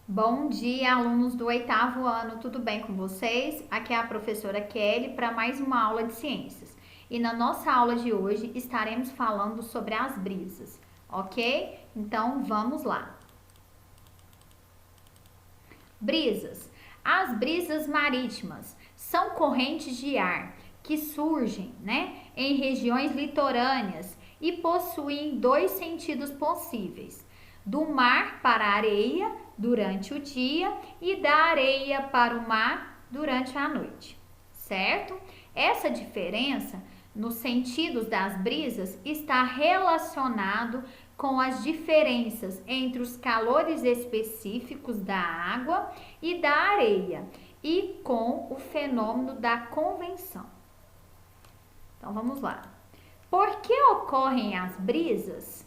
Bom dia, alunos do oitavo ano, tudo bem com vocês? Aqui é a professora Kelly para mais uma aula de ciências. E na nossa aula de hoje estaremos falando sobre as brisas, ok? Então vamos lá. Brisas. As brisas marítimas são correntes de ar que surgem, em regiões litorâneas e possuem dois sentidos possíveis: do mar para a areia durante o dia e da areia para o mar durante a noite, certo? Essa diferença nos sentidos das brisas está relacionado com as diferenças entre os calores específicos da água e da areia e com o fenômeno da convecção. Então vamos lá. Por que ocorrem as brisas?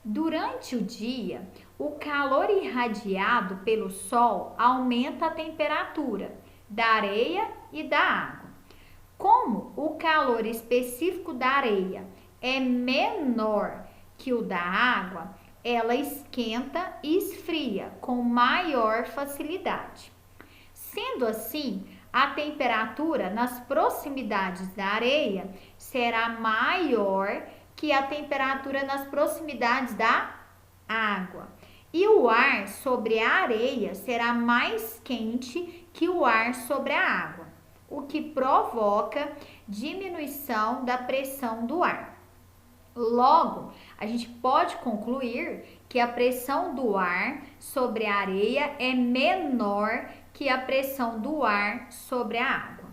Durante o dia, o calor irradiado pelo sol aumenta a temperatura da areia e da água. Como o calor específico da areia é menor que o da água, ela esquenta e esfria com maior facilidade. Sendo assim, a temperatura nas proximidades da areia será maior que a temperatura nas proximidades da água. E o ar sobre a areia será mais quente que o ar sobre a água, o que provoca diminuição da pressão do ar. Logo, a gente pode concluir que a pressão do ar sobre a areia é menor que a pressão do ar sobre a água,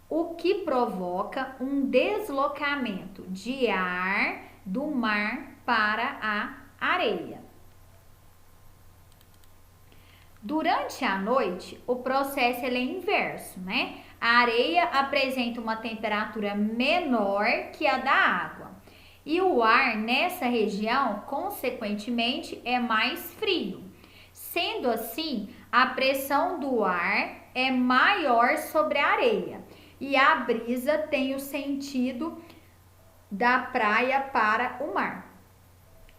o que provoca um deslocamento de ar do mar para a areia. Durante a noite, o processo é inverso, A areia apresenta uma temperatura menor que a da água e o ar nessa região, consequentemente, é mais frio. Sendo assim, a pressão do ar é maior sobre a areia e a brisa tem o sentido da praia para o mar.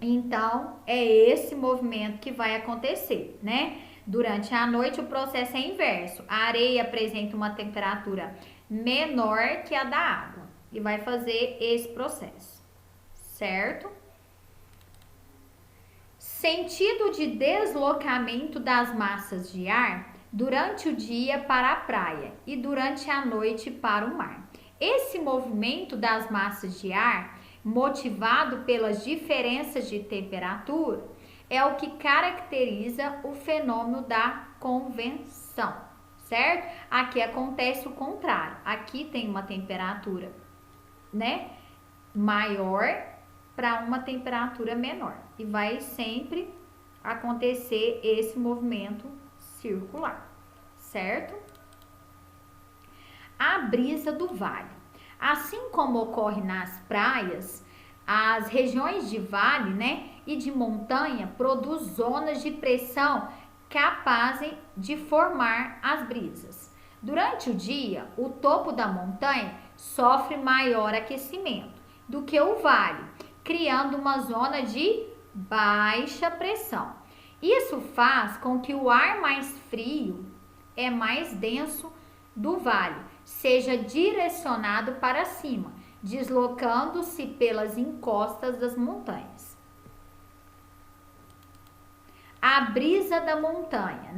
Então, é esse movimento que vai acontecer, Durante a noite, o processo é inverso. A areia apresenta uma temperatura menor que a da água e vai fazer esse processo, certo? Sentido de deslocamento das massas de ar durante o dia para a praia e durante a noite para o mar. Esse movimento das massas de ar, motivado pelas diferenças de temperatura, é o que caracteriza o fenômeno da convecção, certo? Aqui acontece o contrário. Aqui tem uma temperatura, maior para uma temperatura menor e vai sempre acontecer esse movimento circular, certo? A brisa do vale. Assim como ocorre nas praias, as regiões de vale, e de montanha produzem zonas de pressão capazes de formar as brisas. Durante o dia, o topo da montanha sofre maior aquecimento do que o vale, criando uma zona de baixa pressão. Isso faz com que o ar mais frio, mais denso do vale, seja direcionado para cima, deslocando-se pelas encostas das montanhas. A brisa da montanha,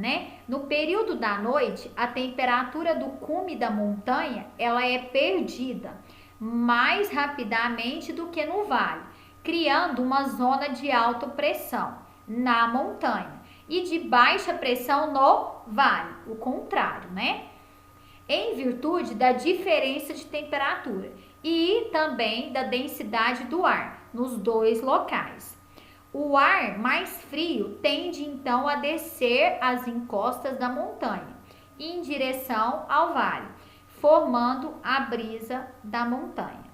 No período da noite, a temperatura do cume da montanha, ela é perdida mais rapidamente do que no vale, criando uma zona de alta pressão na montanha e de baixa pressão no vale, o contrário, Em virtude da diferença de temperatura e também da densidade do ar nos dois locais. O ar mais frio tende então a descer as encostas da montanha em direção ao vale, formando a brisa da montanha.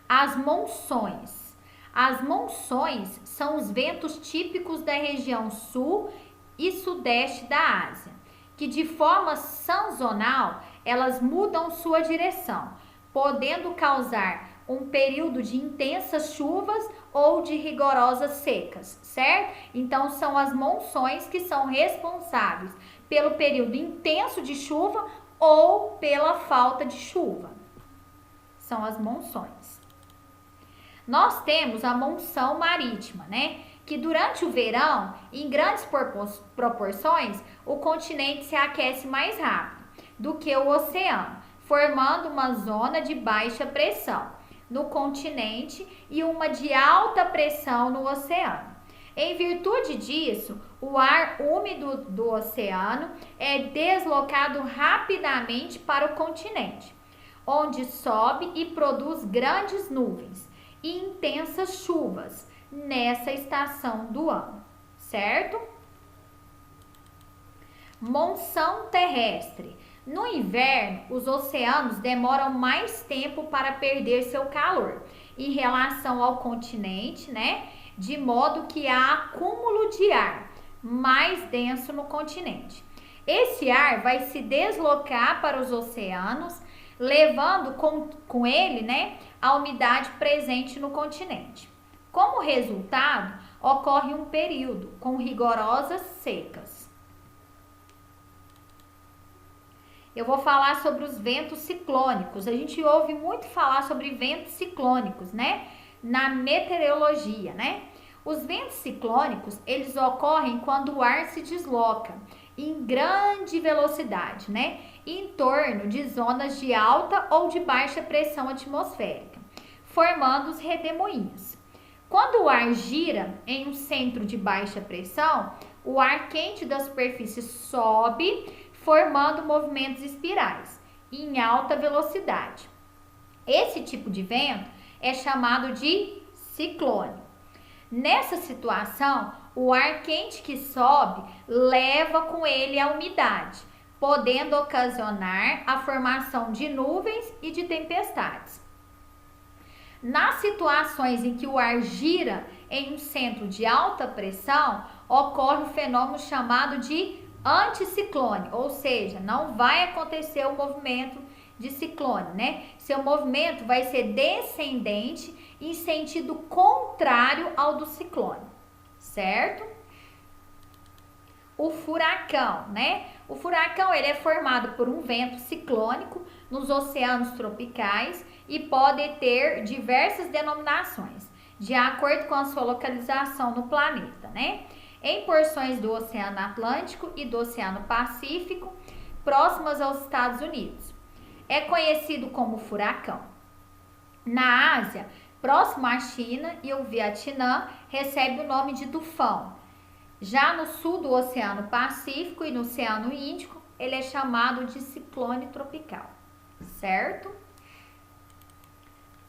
As monções. As monções são os ventos típicos da região sul e sudeste da Ásia, que de forma sazonal elas mudam sua direção, podendo causar um período de intensas chuvas ou de rigorosas secas, certo? Então, são as monções que são responsáveis pelo período intenso de chuva ou pela falta de chuva. São as monções. Nós temos a monção marítima, né? Que durante o verão, em grandes proporções, o continente se aquece mais rápido do que o oceano, formando uma zona de baixa pressão no continente e uma de alta pressão no oceano. Em virtude disso, o ar úmido do oceano é deslocado rapidamente para o continente, onde sobe e produz grandes nuvens e intensas chuvas nessa estação do ano, certo? Monção terrestre. No inverno, os oceanos demoram mais tempo para perder seu calor em relação ao continente, né? De modo que há acúmulo de ar mais denso no continente. Esse ar vai se deslocar para os oceanos, levando com ele, né, a umidade presente no continente. Como resultado, ocorre um período com rigorosas secas. Eu vou falar sobre os ventos ciclônicos. A gente ouve muito falar sobre ventos ciclônicos, né? Na meteorologia, né? Os ventos ciclônicos, eles ocorrem quando o ar se desloca em grande velocidade, né? Em torno de zonas de alta ou de baixa pressão atmosférica, formando os redemoinhos. Quando o ar gira em um centro de baixa pressão, o ar quente da superfície sobe, formando movimentos espirais em alta velocidade. Esse tipo de vento é chamado de ciclone. Nessa situação, o ar quente que sobe leva com ele a umidade, podendo ocasionar a formação de nuvens e de tempestades. Nas situações em que o ar gira em um centro de alta pressão, ocorre um fenômeno chamado de anticiclone, ou seja, não vai acontecer o movimento de ciclone, né? Seu movimento vai ser descendente em sentido contrário ao do ciclone, certo? O furacão, né? O furacão, ele é formado por um vento ciclônico nos oceanos tropicais e pode ter diversas denominações, de acordo com a sua localização no planeta, né? Em porções do Oceano Atlântico e do Oceano Pacífico, próximas aos Estados Unidos. É conhecido como furacão. Na Ásia, próximo à China e o Vietnã, recebe o nome de tufão. Já no sul do Oceano Pacífico e no Oceano Índico, ele é chamado de ciclone tropical, certo?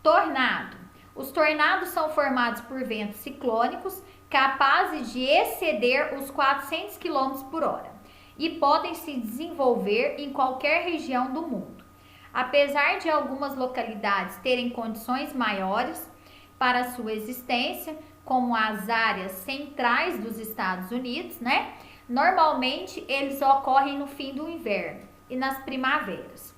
Tornado. Os tornados são formados por ventos ciclônicos capazes de exceder os 400 km por hora e podem se desenvolver em qualquer região do mundo. Apesar de algumas localidades terem condições maiores para sua existência, como as áreas centrais dos Estados Unidos, né? Normalmente eles ocorrem no fim do inverno e nas primaveras.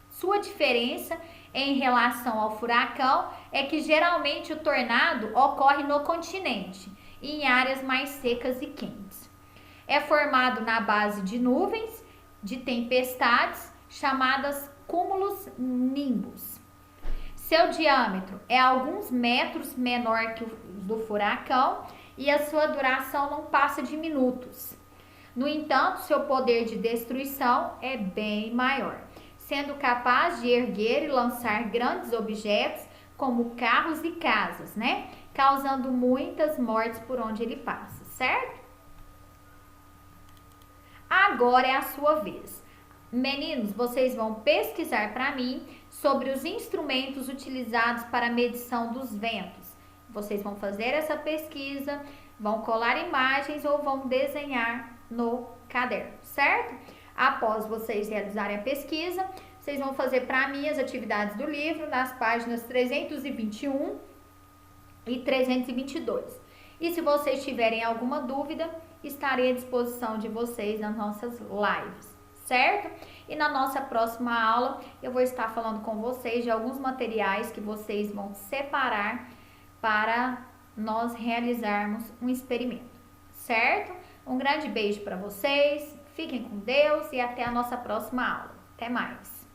Sua diferença em relação ao furacão é que geralmente o tornado ocorre no continente, em áreas mais secas e quentes. É formado na base de nuvens, de tempestades, chamadas cúmulos nimbus. Seu diâmetro é alguns metros menor que o do furacão e a sua duração não passa de minutos. No entanto, seu poder de destruição é bem maior, sendo capaz de erguer e lançar grandes objetos como carros e casas, né? Causando muitas mortes por onde ele passa, certo? Agora é a sua vez. Meninos, vocês vão pesquisar para mim sobre os instrumentos utilizados para a medição dos ventos. Vocês vão fazer essa pesquisa, vão colar imagens ou vão desenhar no caderno, certo? Após vocês realizarem a pesquisa, vocês vão fazer para mim as atividades do livro nas páginas 321 e 322. E se vocês tiverem alguma dúvida, estarei à disposição de vocês nas nossas lives, certo? E na nossa próxima aula, eu vou estar falando com vocês de alguns materiais que vocês vão separar para nós realizarmos um experimento, certo? Um grande beijo para vocês, fiquem com Deus e até a nossa próxima aula. Até mais!